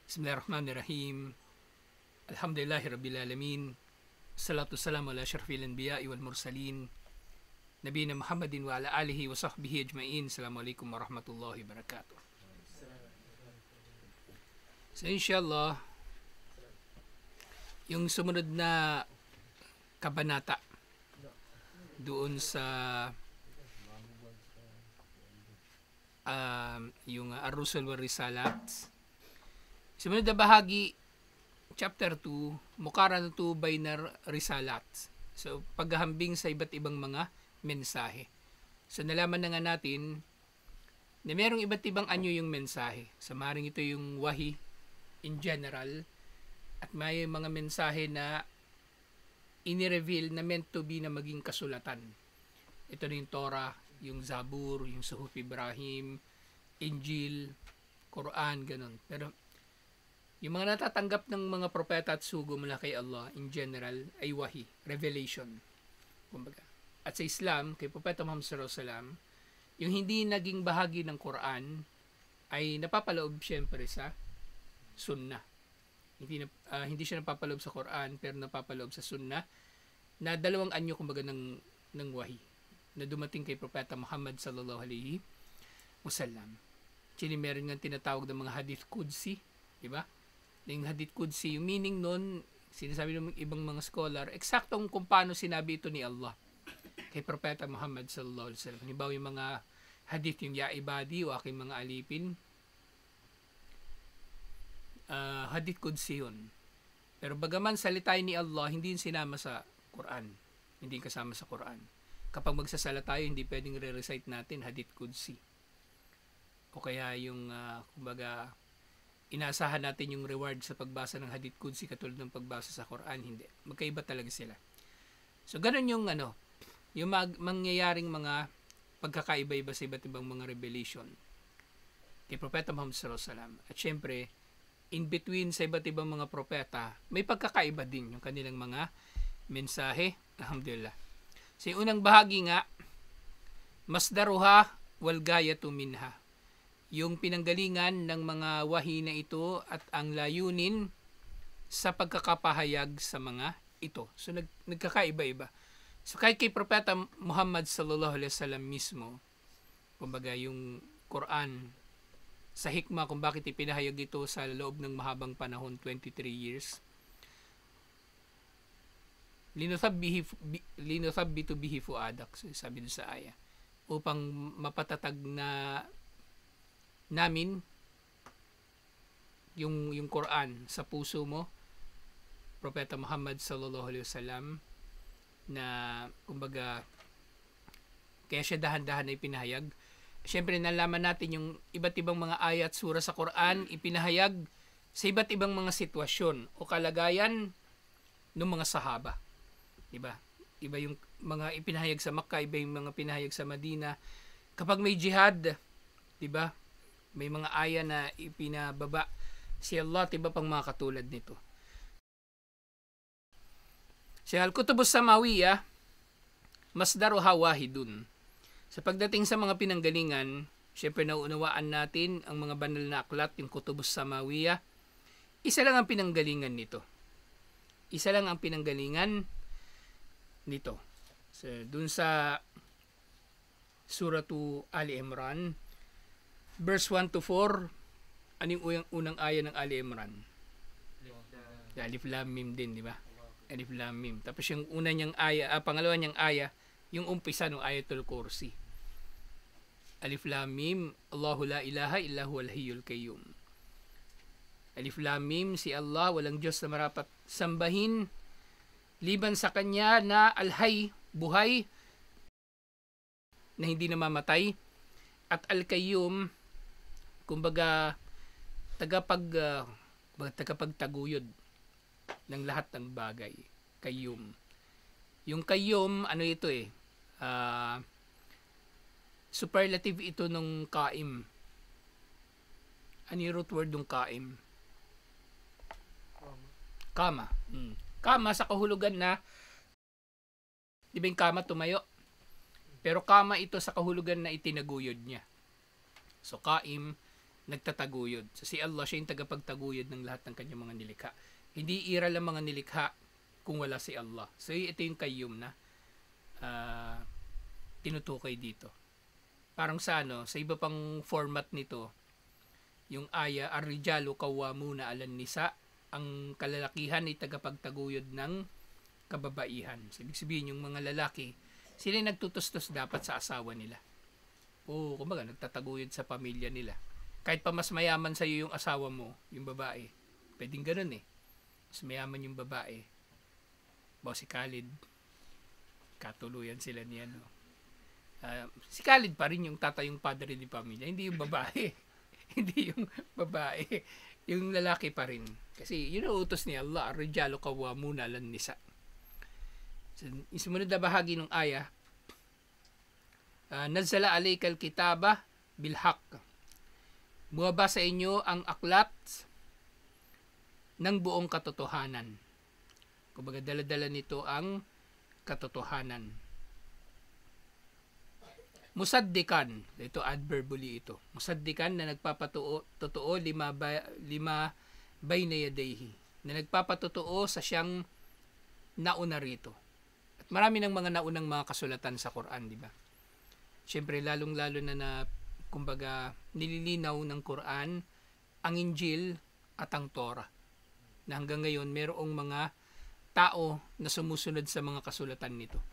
Bismillahirrahmanirrahim. Alhamdulillahi Rabbil Alamin. Salatu salamu ala syarfil anbiya'i wal mursalin. Nabiyina Muhammadin wa ala alihi wa sahbihi ajma'in. Assalamualaikum warahmatullahi wabarakatuh. So inshallah, yung sumunod na kabanata doon sa yung Ar-Rusul wa Risalat, sumunod na bahagi, chapter 2, Muqaranatu Bainar Risalat. So, paghahambing sa iba't ibang mga mensahe. So, nalaman na nga natin na mayroong iba't ibang anyo yung mensahe. So, maaaring ito yung wahi in general, at may mga mensahe na inireveal na meant to be na maging kasulatan. Ito na yung Torah, yung Zabur, yung Suhuf Ibrahim, Injil, Quran, ganun. Pero yung mga natatanggap ng mga propeta at sugo mula kay Allah in general ay wahi, revelation. Kumbaga. At sa Islam, kay Propeta Muhammad sallallahu alaihi wasallam, yung hindi naging bahagi ng Quran ay napapaloob siyempre sa sunnah. Hindi siya napapaloob sa Quran pero napapaloob sa sunnah, na dalawang anyo kumbaga ng wahi na dumating kay Propeta Muhammad sallallahu alaihi wasallam. Actually, meron nga tinatawag ng mga hadith qudsi, di ba? Yung hadith qudsi, yung meaning nun, sinasabi ng ibang mga scholar, eksaktong kung paano sinabi ito ni Allah kay Propeta Muhammad sallallahu alaihi wasallam. Halimbawa yung mga hadith, yung ya ibadi o aking mga alipin, hadith qudsi yun. Pero bagaman salitain ni Allah, hindi yun sinama sa Quran. Hindi kasama sa Quran. Kapag magsasala tayo, hindi pwedeng re-recite natin hadith qudsi. O kaya yung, kumbaga, inaasahan natin yung reward sa pagbasa ng hadith qudsi katulad ng pagbasa sa Quran. Hindi. Magkaiba talaga sila. So, ganun yung yung mangyayaring mga pagkakaiba-iba sa iba't ibang mga revelation kay Propeta Muhammad sallallahu alaihi wasallam. At syempre, in between sa iba't ibang mga propeta, may pagkakaiba din yung kanilang mga mensahe. Alhamdulillah. So, yung unang bahagi nga, masdaruha wal gayatu minha. Yung pinanggalingan ng mga wahi na ito at ang layunin sa pagkakapahayag sa mga ito. So, nagkakaiba-iba. So, kahit kay Propeta Muhammad sallallahu alaihi wasallam mismo, kumbaga yung Quran, sa hikmah kung bakit ipinahayag ito sa loob ng mahabang panahon, 23 years, linuthabbitu bihi fuadak, so, sabi doon sa aya, upang mapatatag na namin yung Quran sa puso mo, Propeta Muhammad sallallahu alaihi wasallam, na kumbaga kaya siya dahan-dahan na ipinahayag. Siyempre nalaman natin yung iba't ibang mga ayat sura sa Quran ipinahayag sa iba't ibang mga sitwasyon o kalagayan ng mga sahaba. Diba? Iba yung mga ipinahayag sa Makkah, iba yung mga pinahayag sa Madina. Kapag may jihad, diba? May mga aya na ipinababa si Allah, diba, pang mga katulad nito. Si Al-Kutubus Samawiyah, masdaruha wahidun. Sa pagdating sa mga pinanggalingan, syempre nauunawaan natin ang mga banal na aklat, yung Kutubus Samawiyah. Isa lang ang pinanggalingan nito. Isa lang ang pinanggalingan nito. So, dun sa Suratu Ali Imran, verse 1 to 4, ano yung unang aya ng Ali Imran? Alif Lam Mim din, di ba? Alif Lam Mim. Tapos yung una niyang aya, pangalawa niyang aya, yung umpisa ng Ayatul Kursi. Alif Lam Mim, Allahu la ilaha illa huwal hayyul qayyum. Alif Lam Mim, si Allah, walang Diyos na marapat sambahin liban sa Kanya na Al-Hayy, buhay, na hindi namamatay, at Al-Qayyum, kumbaga tagapagtaguyod ng lahat ng bagay. Qayyum. Yung Qayyum, ano ito superlative ito nung Qaim. Ano yung root word ng Qaim? Kama. Kama sa kahulugan na, di ba yung kama tumayo? Pero kama ito sa kahulugan na itinaguyod niya. So, Qaim, nagtataguyod. So si Allah, siya yung tagapagtaguyod ng lahat ng kanyang mga nilikha. Hindi iral ang mga nilikha kung wala si Allah. So ito yung qayyum na tinutukoy dito. Parang sa sa iba pang format nito, yung aya, ar-rijalu qawwamuna 'alan nisa, ang kalalakihan ay tagapagtaguyod ng kababaihan. So, ibig sabihin, yung mga lalaki, sila yung nagtutustos dapat sa asawa nila. O, kumbaga, nagtataguyod sa pamilya nila. Kahit pa mas mayaman sa iyo yung asawa mo, yung babae, pwedeng ganun eh. Mas mayaman yung babae. Si Khalid, katuluyan sila niya, no? Si Khalid pa rin yung tatay, yung padre di pamilya, hindi yung babae. Hindi yung babae, yung lalaki pa rin. Kasi yun ang utos ni Allah, ar-rijalu qawwamuna 'alan nisa. So, yung sumunod na bahagi ng aya, nazzala alaykal kitaba bil haqq. Bumaba sa inyo ang aklat ng buong katotohanan. Kumbaga, dala-dala nito ang katotohanan. Musaddikan, ito adverbally ito. Musaddikan na nagpapatotoo lima bayna yadayhi, na nagpapatotoo sa siyang nauna rito. At marami ng mga naunang mga kasulatan sa Quran, di ba? Siyempre, lalong-lalo na kumbaga, nililinaw ng Quran ang Injil at ang Torah. Na hanggang ngayon, mayroong mga tao na sumusunod sa mga kasulatan nito.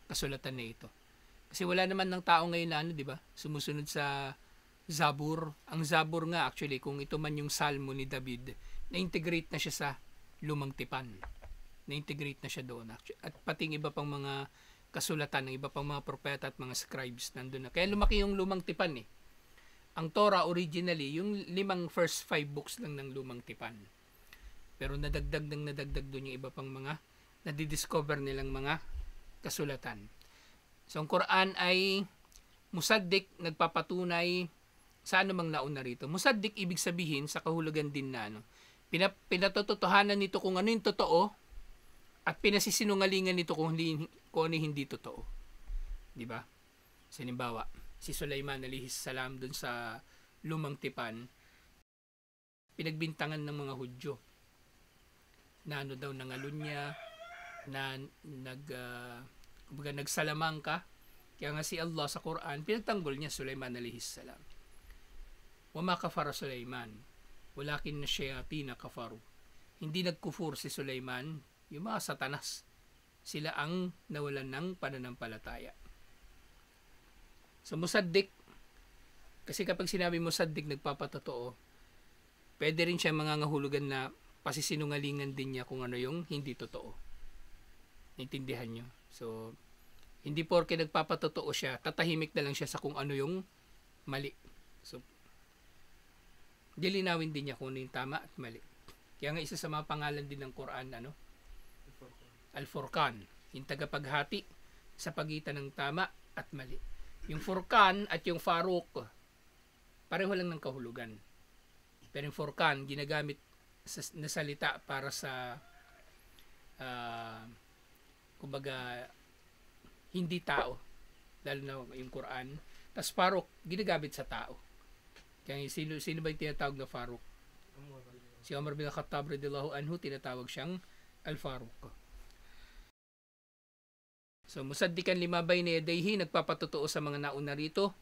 Kasulatan na ito. Kasi wala naman ng tao ngayon na di ba? Sumusunod sa Zabur. Ang Zabur nga, actually, kung ito man yung Salmo ni David, na-integrate na siya sa Lumang Tipan. Na-integrate na siya doon. At pating iba pang mga kasulatan ng iba pang mga propeta at mga scribes nandun na. Kaya lumaki yung Lumang Tipan eh. Ang Torah originally, yung first 5 books lang ng Lumang Tipan. Pero nadagdag doon yung iba pang mga nadidiscover nilang mga kasulatan. So, ang Quran ay musaddik, nagpapatunay sa anumang nauna rito. Musaddik, ibig sabihin, sa kahulugan din na, pinatotohanan nito kung ano yung totoo at pinasisinungalingan nito kung ano hindi totoo. Diba? Halimbawa, si Sulaiman alayhis salam dun sa Lumang Tipan, pinagbintangan ng mga Hudyo na daw nangalun niya, na nagsalamang ka. Kaya nga si Allah sa Quran, pinagtanggol niya Sulaiman alayhis salam. Wama kafara Sulaiman, walakin na shayatina kafaru. Hindi nagkufur si Sulaiman, yung mga satanas. Sila ang nawalan ng pananampalataya. So, musaddik, kasi kapag sinabi musaddik, nagpapatotoo, pwede rin siya mangangahulugan na pasisinungalingan din niya kung ano yung hindi totoo. Naintindihan nyo? So, hindi porke nagpapatotoo siya, tatahimik na lang siya sa kung ano yung mali. So, dilinawin din niya kung ano yung tama at mali. Kaya nga isa sa mga pangalan din ng Quran, Al-Furqan, yung tagapaghati sa pagitan ng tama at mali. Yung Furqan at yung Faruq, pareho lang ng kahulugan. Pero yung Furqan, ginagamit na salita para sa kumbaga hindi tao, lalo na yung Quran. Tapos Faruq, ginagamit sa tao. Kaya sino ba yung tinatawag na Faruq? Si Umar bin Khattab radhiyallahu anhu, tinatawag siyang Al-Faruq. So, musaddikan lima bayna yadayhi, nagpapatotoo sa mga nauna rito.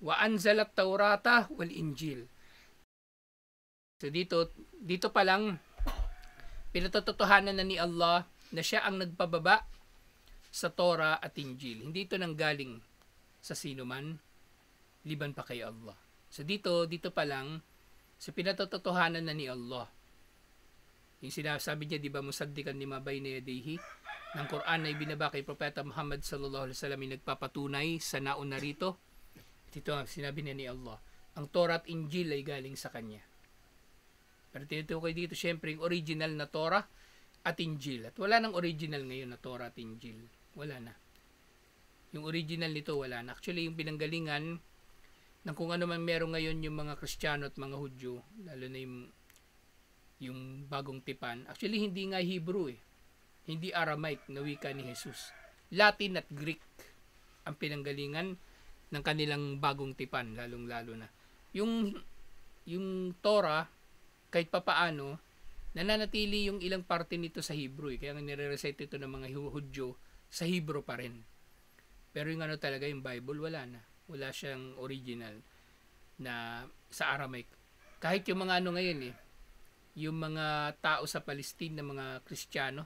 Wa anzalat Taurata wal Injil. So, dito pa lang, pinatotohanan na ni Allah na siya ang nagpababa sa Torah at Injil. Hindi ito nanggaling sa sino man, liban pa kay Allah. So, dito pa lang, sa pinatotohanan na ni Allah. Yung sinasabi niya, di ba, musaddikan lima bayna yadayhi, ng Quran na ibinaba kay Propeta Muhammad sallallahu alaihi wasallam, nagpapatunay sa nauna rito. At ito ang sinabi niya ni Allah, ang Torah at Injil ay galing sa kanya. Pero tinutukoy dito syempre yung original na Torah at Injil. At wala nang original ngayon na Torah at Injil. Wala na. Yung original nito wala na. Actually, yung pinanggalingan ng kung ano man meron ngayon yung mga Kristiyano at mga Hudyo, lalo na yung bagong tipan. Actually, hindi nga Hebrew eh. Hindi Aramaic na wika ni Jesus. Latin at Greek ang pinanggalingan ng kanilang bagong tipan, lalong-lalo na. yung Torah, kahit papaano, nananatili yung ilang parte nito sa Hebrew. Kaya nga nire-recite ito ng mga Hudyo sa Hebrew pa rin. Pero yung ano talaga, yung Bible, wala na. Wala siyang original na sa Aramaic. Kahit yung mga ano ngayon yung mga tao sa Palestine na mga Kristiyano,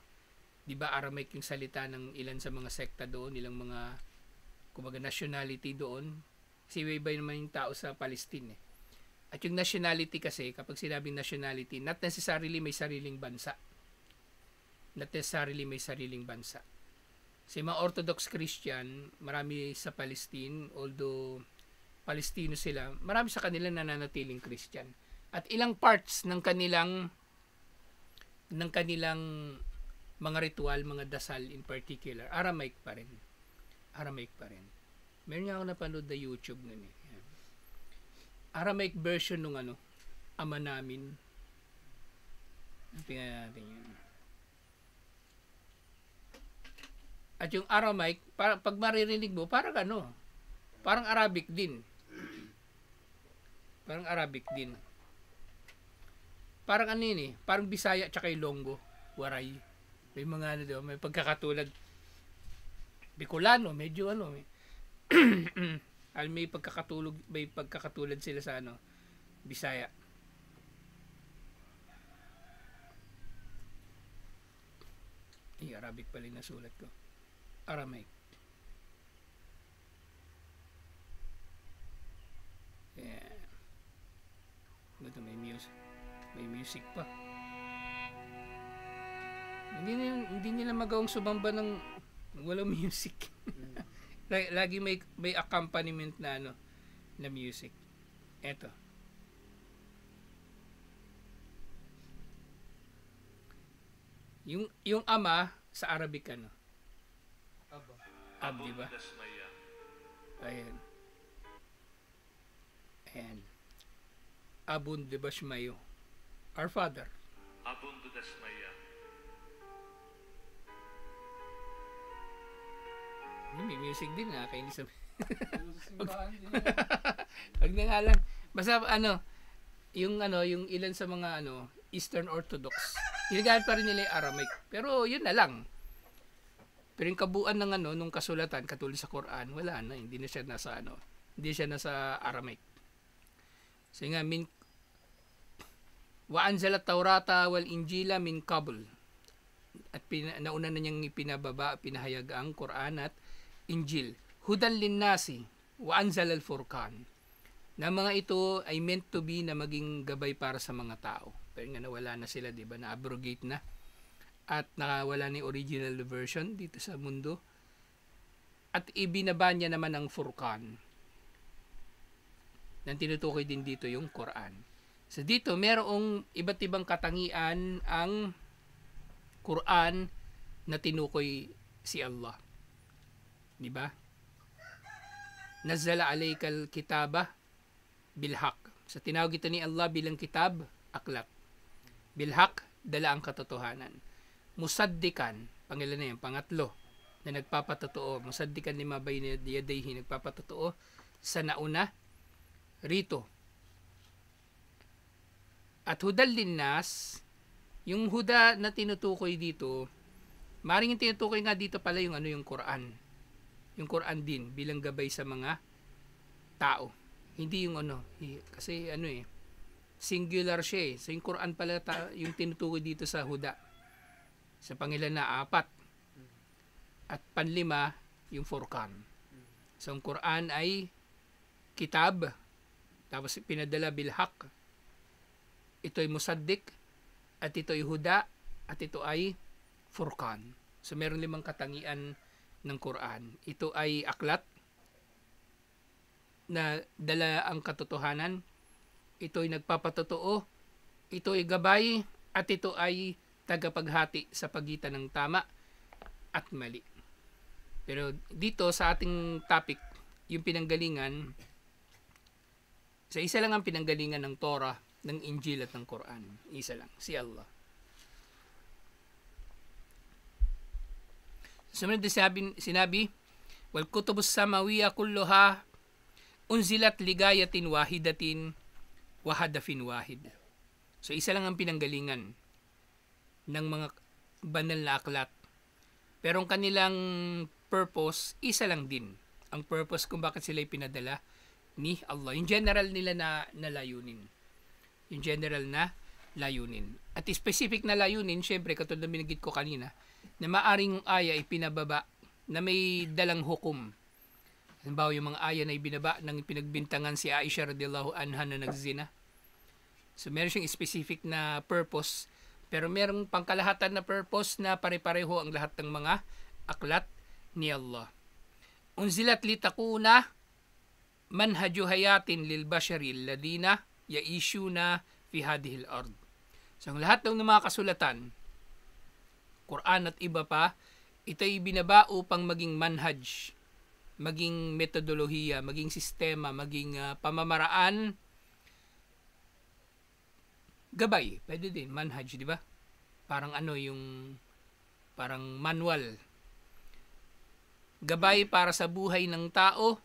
di ba Aramaic yung salita ng ilan sa mga sekta doon, ilang mga kumbaga nationality doon. Kasi iba naman yung tao sa Palestine At yung nationality kasi, kapag sinabing nationality, not necessarily may sariling bansa. Not necessarily may sariling bansa. Sa mga Orthodox Christian, marami sa Palestine, although Palestino sila, marami sa kanila nananatiling Christian. At ilang parts ng kanilang mga ritual, mga dasal in particular, Aramaic pa rin. Aramaic pa rin. Meron nga ako napanood na YouTube nun Aramaic version nung Ama Namin. Tingnan natin yun. At yung Aramaic, pag maririnig mo, parang Arabic din. Parang Arabic din. Parang parang Bisaya tsaka Ilonggo, Waray. May mga may pagkakatulad. Bicolano, medyo may pagkakatulad sila sa Bisaya. Arabic pala yung nasulat ko. Aramaic. Yeah. Ito may music pa. Hindi nila magawang sumamba ng walang music. Lagi may accompaniment na na music. Eto. Yung ama sa Arabic Ab, di ba? Ayan. Abun de Bashmayo. Our Father. Abun de Dasmaya. May music din kainis sa Wag na nga lang. Basta yung ilan sa mga Eastern Orthodox, ginagamit pa rin nila yung Aramaic. Pero yun na lang. Pero yung kabuuan ng nung kasulatan katulad sa Quran, wala na, hindi na siya nasa Aramaic. So nga wa anzala Taurata wal Injila min qabl. At nauna na niyang pinahayag ang Quran at Injil. Hudan linnasi wa anzala al-Furqan. Na mga ito ay meant to be na maging gabay para sa mga tao. Pero nga nawala na sila, di ba? Na-abrogate na. At nakawala na yung original version dito sa mundo. At ibinaba niya naman ang Furqan. Nang tinutukoy din dito yung Quran. So dito, merong iba't ibang katangian ang Quran na tinukoy si Allah. Di ba? Nazzala alaykal kitaba bilhaq. So tinawag ito ni Allah bilang kitab, aklat. Bilhaq, dala ang katotohanan. Musaddikan, pangilan na yan, pangatlo, na nagpapatotoo. Musaddikan lima bayna yadayhi, nagpapatotoo sa nauna rito. At hudal linnas, yung huda na tinutukoy dito, maring yung tinutukoy nga dito pala yung yung Quran. Yung Quran din bilang gabay sa mga tao. Hindi yung kasi singular siya So yung Quran pala yung tinutukoy dito sa huda. Sa pangilan na 4. At panlima yung Furqan. So ang Quran ay kitab, tapos pinadala bilhaq. Ito ay musaddik, at ito ay huda, at ito ay Furqan. So meron 5 katangian ng Quran. Ito ay aklat na dala ang katotohanan. Ito ay nagpapatotoo. Ito ay gabay, at ito ay tagapaghati sa pagitan ng tama at mali. Pero dito sa ating topic, yung pinanggalingan, sa isa lang ang pinanggalingan ng Torah, ng Injil at ng Quran. Isa lang, si Allah. Sumunod na sinabi, wal kutubus samawiyya kulluha unzilat ligayatin wahidatin wa hadafin wahid. So isa lang ang pinanggalingan ng mga banal na aklat. Pero ang kanilang purpose, isa lang din. Ang purpose kung bakit sila ipinadala ni Allah. Yung general nila na layunin. Yung general na layunin. At specific na layunin, syempre, katulad na binanggit ko kanina, na maaring aya ipinababa na may dalang hukom. Halimbawa, yung mga aya na ibinaba ng pinagbintangan si Aisha radhiyallahu anha na nagzina. So, meron siyang specific na purpose, pero merong pangkalahatan na purpose na pare-pareho ang lahat ng mga aklat ni Allah. Unzilat litakuna manhaju hayatin lil bashari alladina yaishuna fi hadhihi al-ard. So, ang lahat ng mga kasulatan, Quran at iba pa, ito'y binaba upang maging manhaj, maging metodolohiya, maging sistema, maging pamamaraan, gabay, pwede din, manhaj, di ba? Parang parang manual. Gabay para sa buhay ng tao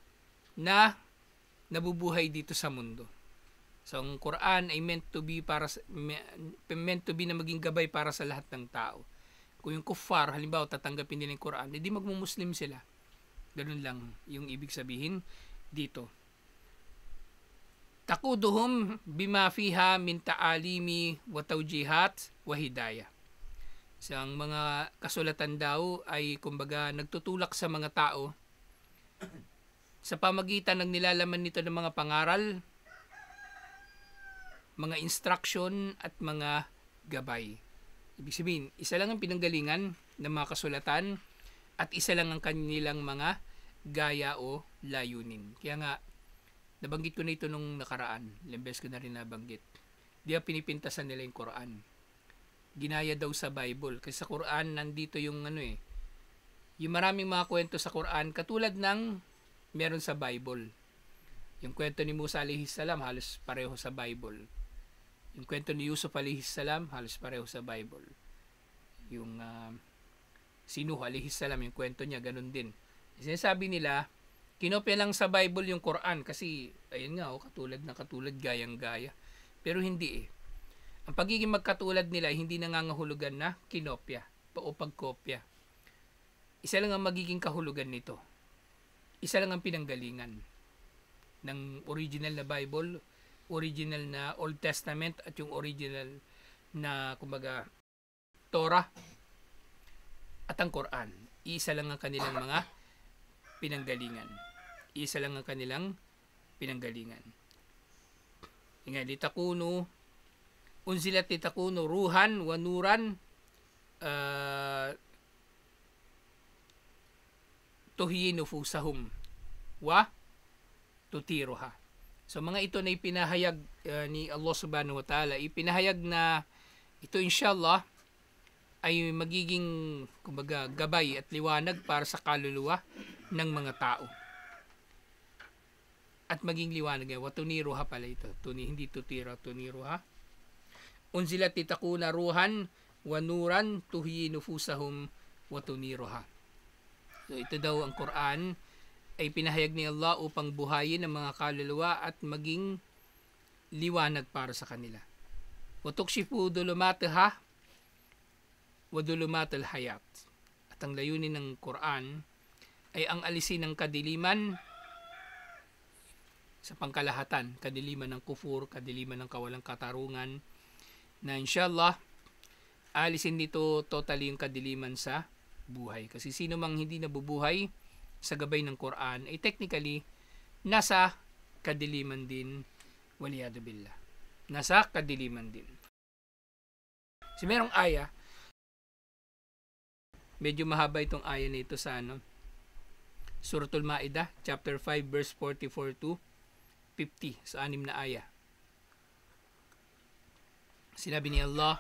na nabubuhay dito sa mundo. So, ang Quran ay meant to be na maging gabay para sa lahat ng tao. Kung yung kuffar, halimbawa, tatanggapin nila yung Quran, hindi magmumuslim sila. Ganun lang yung ibig sabihin dito. Takuduhum bima fiha min ta'alimi wa tawjihat wa hidayah. So, ang mga kasulatan daw ay kumbaga nagtutulak sa mga tao sa pamagitan ng nilalaman nito ng mga pangaral, mga instruction at mga gabay. Ibig sabihin, isa lang ang pinanggalingan ng mga kasulatan at isa lang ang kanilang mga gaya o layunin. Kaya nga, nabanggit ko na ito nung nakaraan. Ilang beses ko na rin nabanggit. Di ba pinipintasan nila yung Quran? Ginaya daw sa Bible. Kasi sa Quran, nandito yung yung maraming mga kwento sa Quran, katulad ng meron sa Bible. Yung kwento ni Musa a.s. halos pareho sa Bible. Yung kwento ni Yusuf a.s. halos pareho sa Bible. Yung si Nuh a.s. yung kwento niya, ganun din. Sinasabi nila, kinopya lang sa Bible yung Quran kasi, ayun nga, katulad, gayang-gaya. Pero hindi eh. Ang pagiging magkatulad nila, hindi nangangahulugan na kinopya o pagkopya. Isa lang ang magiging kahulugan nito. Isa lang ang pinanggalingan ng original na Bible, original na Old Testament at yung original na kumbaga Torah at ang Quran. Isa lang ang kanilang mga pinanggalingan. Isa lang ang kanilang pinanggalingan. Nga, litakunu unzilat litakunu ruhan wa nuran tuhyi nufusahum wa tutiruha. So mga ito na ipinahayag ni Allah subhanahu wa ta'ala, ipinahayag na ito inshallah ay magiging kumbaga gabay at liwanag para sa kaluluwa ng mga tao. At maging liwanag wa tuniruha pala ito. Hindi tutira, tuniruha. Unzilat litakuna ruhan wa nuran tuhyi nufusahum wa tuniruha. So ito daw ang Quran ay pinahayag ni Allah upang buhayin ang mga kaluluwa at maging liwanag para sa kanila. Wa tukshifu dhulumataha wa dhulumatal hayat. At ang layunin ng Quran ay ang alisin ng kadiliman sa pangkalahatan, kadiliman ng kufur, kadiliman ng kawalang katarungan, na inshallah alisin dito totally yung kadiliman sa buhay. Kasi sino mang hindi nabubuhay sa gabay ng Quran ay technically nasa kadiliman din, waliyadu billah. Nasa kadiliman din. Kasi merong aya, medyo mahaba itong aya na ito sa Suratul Ma'idah, chapter 5, verse 44 to 50, sa 6 na aya. Sinabi ni Allah,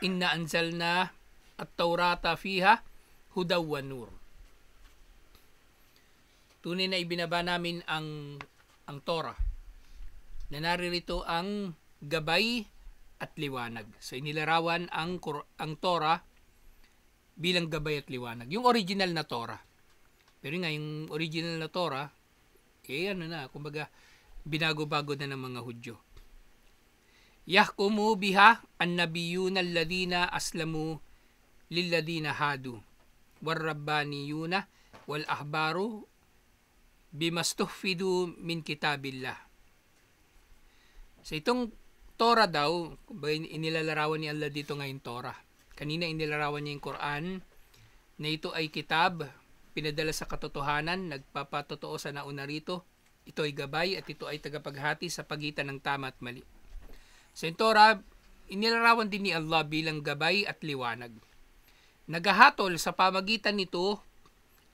Inna anzalna at-taurata fiha hudaw wa nur. Tunay na ibinaba namin ang Torah, na naririto ang gabay at liwanag. So inilarawan ang Torah bilang gabay at liwanag. Yung original na Torah. Pero nga, yung original na Torah, Kumbaga, binago-bago na ng mga Hudyo. Yahkumu biha an-nabiyuna alladhina aslamu lilladhina hadu warrabbaniyuna wal ahbaru bimastuhfidu min kitabillah. So itong Torah daw, inilalarawan ni Allah dito ngayon Torah. Kanina inilarawan niya yung Quran na ito ay kitab, pinadala sa katotohanan, nagpapatotoo sa nauna rito. Ito ay gabay at ito ay tagapaghati sa pagitan ng tama at mali. So yung Torah, inilarawan din ni Allah bilang gabay at liwanag. Nagahatol sa pamagitan nito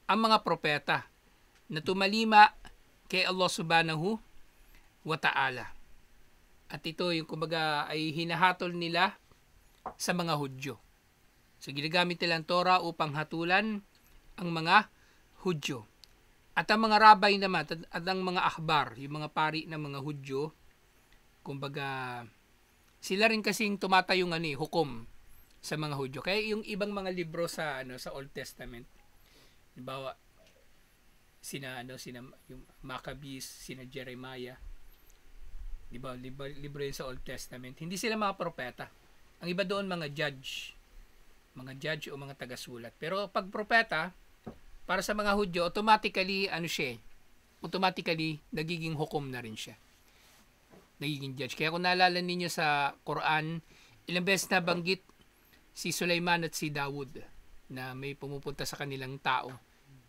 ang mga propeta na tumalima kay Allah subhanahu wa ta'ala. At ito yung kumbaga ay hinahatol nila sa mga Hudyo. So ginagamit nila ang Torah upang hatulan ang mga Hudyo. At ang mga rabay naman at ang mga ahbar, yung mga pari ng mga Hudyo, kumbaga sila rin kasing tumatayong hukom sa mga Hudyo. Kaya yung ibang mga libro sa Old Testament, halimbawa sina yung Maccabees, sina Jeremiah, libro yun sa Old Testament. Hindi sila mga propeta. Ang iba doon mga judge o mga taga-sulat. Pero pag propeta, para sa mga Hudyo, automatically nagiging hukom na rin siya. Nagiging judge. Kaya kung naalala ninyo sa Quran, ilang beses na banggit si Sulaiman at si Dawud na may pumupunta sa kanilang tao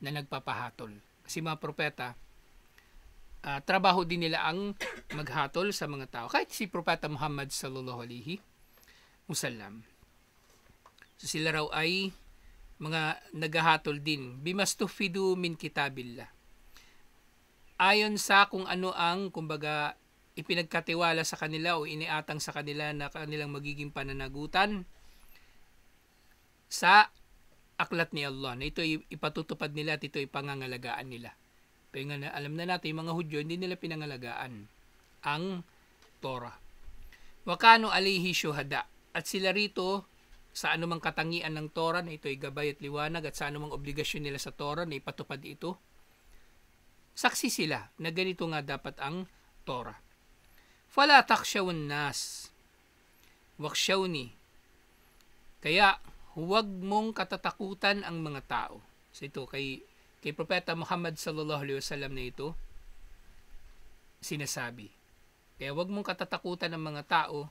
na nagpapahatol. Kasi mga propeta, trabaho din nila ang maghatol sa mga tao. Kahit si Propeta Muhammad sallallahu alaihi wasallam. So sila raw ay mga naghahatol din. Bimastuhfidu min kitabillah. Ayon sa kung ano ang kumbaga ipinagkatiwala sa kanila o iniatang sa kanila na kanilang magiging pananagutan sa aklat ni Allah. Na ito ipatutupad nila at ito ipangangalagaan nila. Pero nga alam na natin, yung mga Hudyo, hindi nila pinangalagaan ang Torah. Wakano alayhi syuhada. At sila rito, sa anumang katangian ng Torah na ito ay gabay at liwanag at sa anumang obligasyon nila sa Torah na ipatupad ito, saksi sila na ganito nga dapat ang Torah. Fala takshawun nas wakshawni. Kaya huwag mong katatakutan ang mga tao. So ito kay Propeta Muhammad sallallahu alaihi wasallam na ito sinasabi. Kaya huwag mong katatakutan ng mga tao.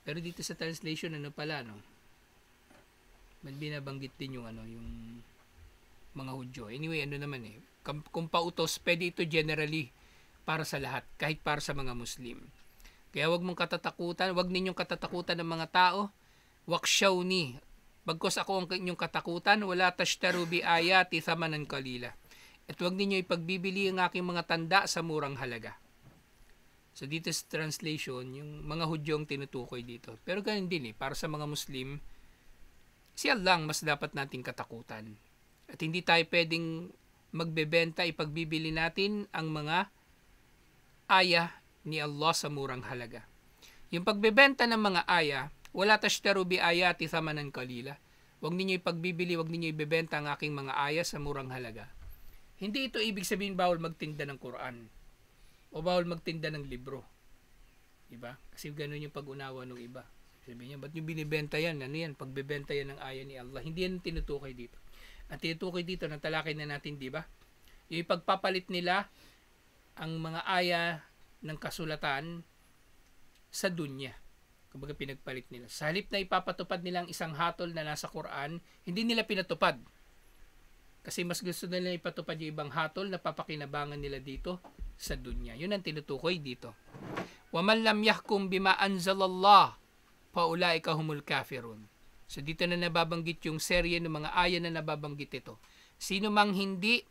Pero dito sa translation binabanggit din yung yung mga Hudyo. Anyway, kung pautos, pwede ito generally para sa lahat, kahit para sa mga Muslim. Kaya huwag ninyong katatakutan ng mga tao. Wakshawni. Bagkos ako ang inyong katakutan, wala tashtaru bi ayati thamanan qalila. At huwag ninyo ipagbibili ang aking mga tanda sa murang halaga. So dito sa translation, yung mga Hudyong tinutukoy dito. Pero ganun din para sa mga Muslim, siya lang mas dapat nating katakutan. At hindi tayo pwedeng magbebenta, ipagbibili natin ang mga aya ni Allah sa murang halaga. Yung pagbebenta ng mga aya, wala tashtaru bi ayati thamanan qalila. Huwag ninyo ipagbibili, huwag ninyo ibebenta ang aking mga aya sa murang halaga. Hindi ito ibig sabihin bawal magtinda ng Quran o bawal magtinda ng libro. Diba? Kasi ganoon yung pag-unawa ng iba. Sabihin niya, ba't yung binibenta yan? Ano yan? Pagbebenta yan ng aya ni Allah. Hindi yan tinutukoy dito. At tinutukoy dito, natalakay na natin, diba? Yung pagpapalit nila ang mga aya ng kasulatan sa dunya. Kumbaga pinagpalit nila. Sa halip na ipapatupad nilang isang hatol na nasa Quran, hindi nila pinatupad. Kasi mas gusto nila ipatupad yung ibang hatol na papakinabangan nila dito sa dunya. Yun ang tinutukoy dito. وَمَنْ لَمْ يَحْكُمْ بِمَا أَنْزَلَ اللَّهُ فَأُولَٰئِكَ هُمُ الْكَافِرُونَ. So dito na nababanggit yung serye ng mga aya na nababanggit ito. Sino mang hindi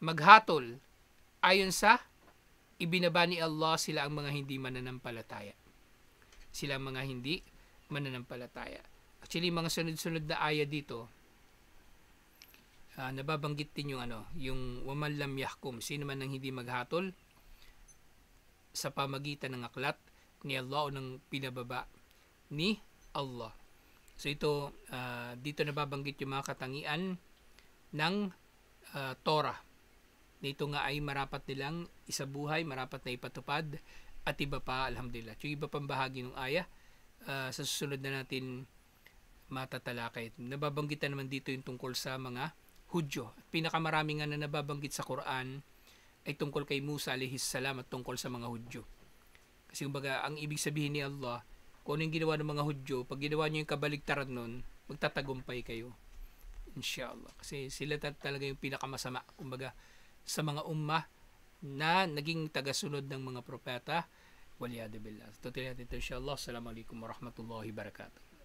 maghatol ayon sa ibinaba ni Allah, sila ang mga hindi mananampalataya. Sila ang mga hindi mananampalataya. Actually, mga sunod-sunod na aya dito, nababanggit din yung waman lam yahkum, sino man ang hindi maghatol sa pamagitan ng aklat ni Allah o ng pinababa ni Allah. So ito, dito nababanggit yung mga katangian ng Torah. na ito nga ay marapat nilang isabuhay, marapat na ipatupad, at iba pa, alhamdulillah. Yung iba pang bahagi ng ayah, sa susunod na natin matatalakay. Nababanggitan naman dito yung tungkol sa mga Hudyo. At pinakamarami nga na nababanggit sa Quran ay tungkol kay Musa alayhis salam at tungkol sa mga Hudyo. Kasi kumbaga, ang ibig sabihin ni Allah, kung ano yung ginawa ng mga Hudyo, pag ginawa nyo yung kabaligtaran nun, magtatagumpay kayo. Inshallah. Kasi sila talaga yung pinakamasama, kumbaga, sa mga ummah na naging tagasunod ng mga propeta. Waliyadu billah. Tutuloy natin ito inshallah. Assalamualaikum warahmatullahi wabarakatuh.